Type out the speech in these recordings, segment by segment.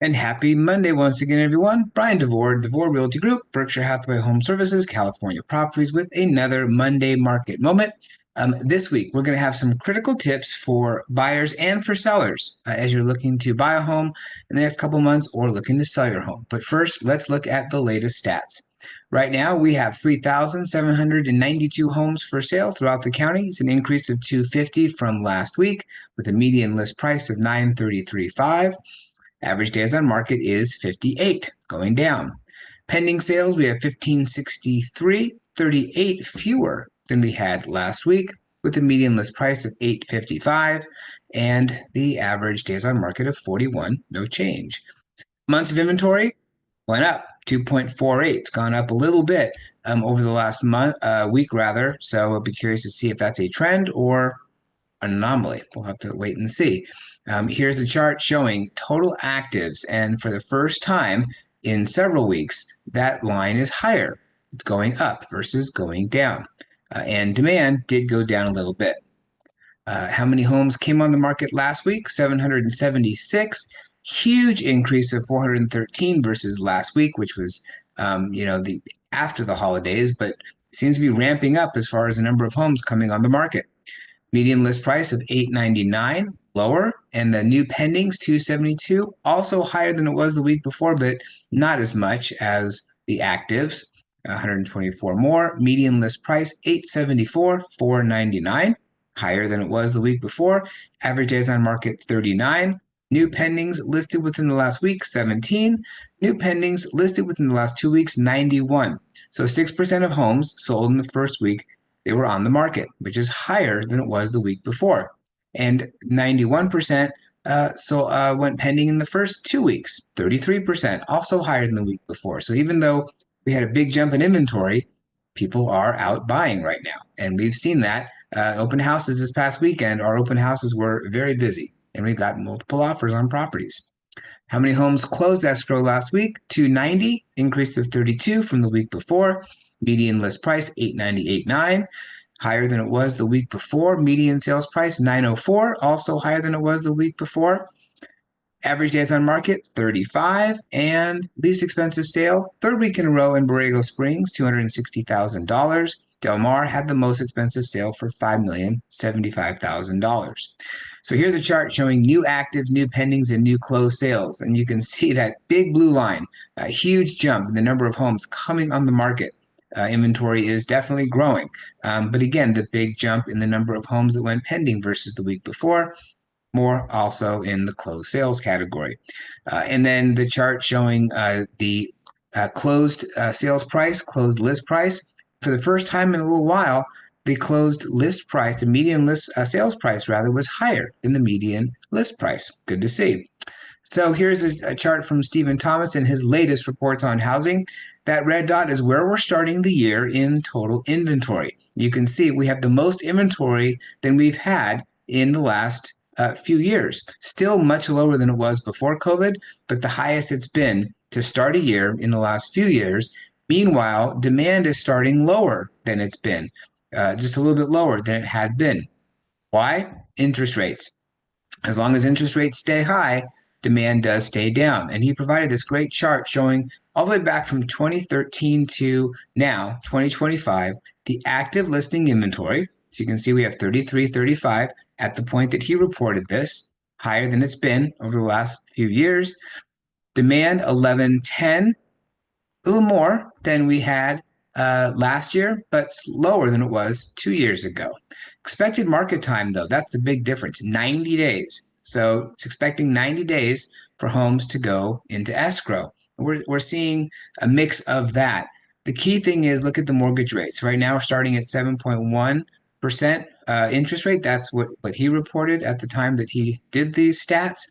And happy Monday once again, everyone. Bryan Devore, Devore Realty Group, Berkshire Hathaway Home Services, California Properties with another Monday market moment. This week, we're going to have some critical tips for buyers and for sellers as you're looking to buy a home in the next couple months or looking to sell your home. But first, let's look at the latest stats. Right now, we have 3,792 homes for sale throughout the county. It's an increase of 250 from last week with a median list price of $933.5. Average days on market is 58, going down. Pending sales, we have 1563, 38 fewer than we had last week, with a median list price of 855 and the average days on market of 41, no change. Months of inventory went up 2.48. It's gone up a little bit over the last week rather. So we'll be curious to see if that's a trend or an anomaly. We'll have to wait and see. Here's a chart showing total actives, and for the first time in several weeks, that line is higher. It's going up versus going down. And demand did go down a little bit. How many homes came on the market last week? 776. Huge increase of 413 versus last week, which was, the after the holidays, but seems to be ramping up as far as the number of homes coming on the market. Median list price of $899, lower, and the new pendings 272, also higher than it was the week before, but not as much as the actives, 124 more. Median list price $874, $499, higher than it was the week before. Average days on market 39. New pendings listed within the last week 17. New pendings listed within the last 2 weeks 91. So 6% of homes sold in the first week they were on the market, which is higher than it was the week before. And 91% went pending in the first 2 weeks, 33%, also higher than the week before. So even though we had a big jump in inventory, people are out buying right now. And we've seen that. Open houses this past weekend, our open houses were very busy, and we got multiple offers on properties. How many homes closed escrow last week? 290, increase of 32 from the week before. Median list price $898.9, higher than it was the week before. Median sales price $904, also higher than it was the week before. Average days on market 35, and least expensive sale, third week in a row in Borrego Springs, $260,000. Del Mar had the most expensive sale for $5,075,000. So here's a chart showing new actives, new pendings, and new closed sales. And you can see that big blue line, a huge jump in the number of homes coming on the market. Inventory is definitely growing. But again, the big jump in the number of homes that went pending versus the week before, more also in the closed sales category. And then the chart showing the closed sales price, closed list price. For the first time in a little while, the closed list price, the median list sales price rather, was higher than the median list price. Good to see. So here's a chart from Stephen Thomas in his latest reports on housing. That red dot is where we're starting the year in total inventory. You can see we have the most inventory than we've had in the last few years. Still much lower than it was before COVID, but the highest it's been to start a year in the last few years. Meanwhile, demand is starting lower than it's been, just a little bit lower than it had been. Why? Interest rates. As long as interest rates stay high, demand does stay down. And he provided this great chart showing all the way back from 2013 to now, 2025, the active listing inventory. So you can see we have 3335 at the point that he reported this, higher than it's been over the last few years. Demand 1110, a little more than we had last year, but lower than it was 2 years ago. Expected market time, though, that's the big difference, 90 days. So it's expecting 90 days for homes to go into escrow. We're seeing a mix of that. The key thing is look at the mortgage rates. Right now we're starting at 7.1% interest rate. That's what he reported at the time that he did these stats.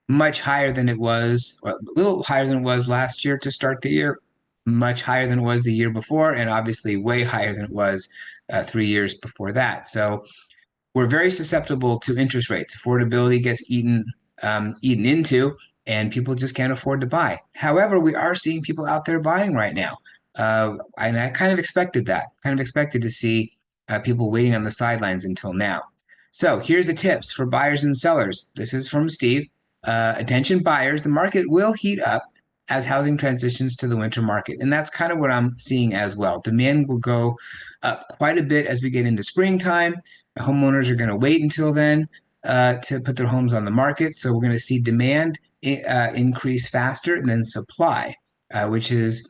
Much higher than it was, or a little higher than it was last year to start the year, much higher than it was the year before, and obviously way higher than it was 3 years before that. So we're very susceptible to interest rates. Affordability gets eaten into, and people just can't afford to buy. However, we are seeing people out there buying right now. And I kind of expected that, kind of expected to see people waiting on the sidelines until now. So here's the tips for buyers and sellers. This is from Steve. Attention buyers, the market will heat up as housing transitions to the winter market. And that's kind of what I'm seeing as well. Demand will go up quite a bit as we get into springtime. Homeowners are going to wait until then to put their homes on the market. So we're going to see demand increase faster than supply, which is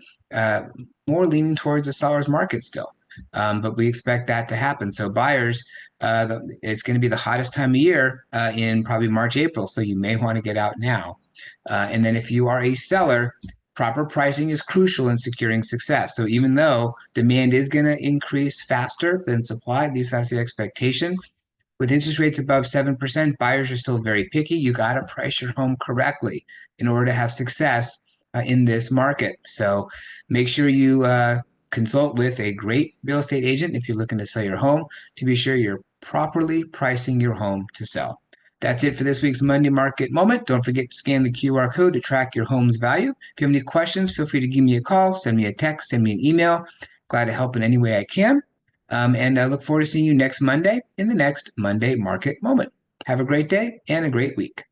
more leaning towards a seller's market still. But we expect that to happen. So buyers, it's going to be the hottest time of year in probably March, April. So you may want to get out now. And then if you are a seller, proper pricing is crucial in securing success. So even though demand is going to increase faster than supply, at least that's the expectation. With interest rates above 7%, buyers are still very picky. You got to price your home correctly in order to have success in this market. So make sure you consult with a great real estate agent if you're looking to sell your home to be sure you're properly pricing your home to sell. That's it for this week's Monday Market Moment. Don't forget to scan the QR code to track your home's value. If you have any questions, feel free to give me a call, send me a text, send me an email. Glad to help in any way I can. And I look forward to seeing you next Monday in the next Monday Market Moment. Have a great day and a great week.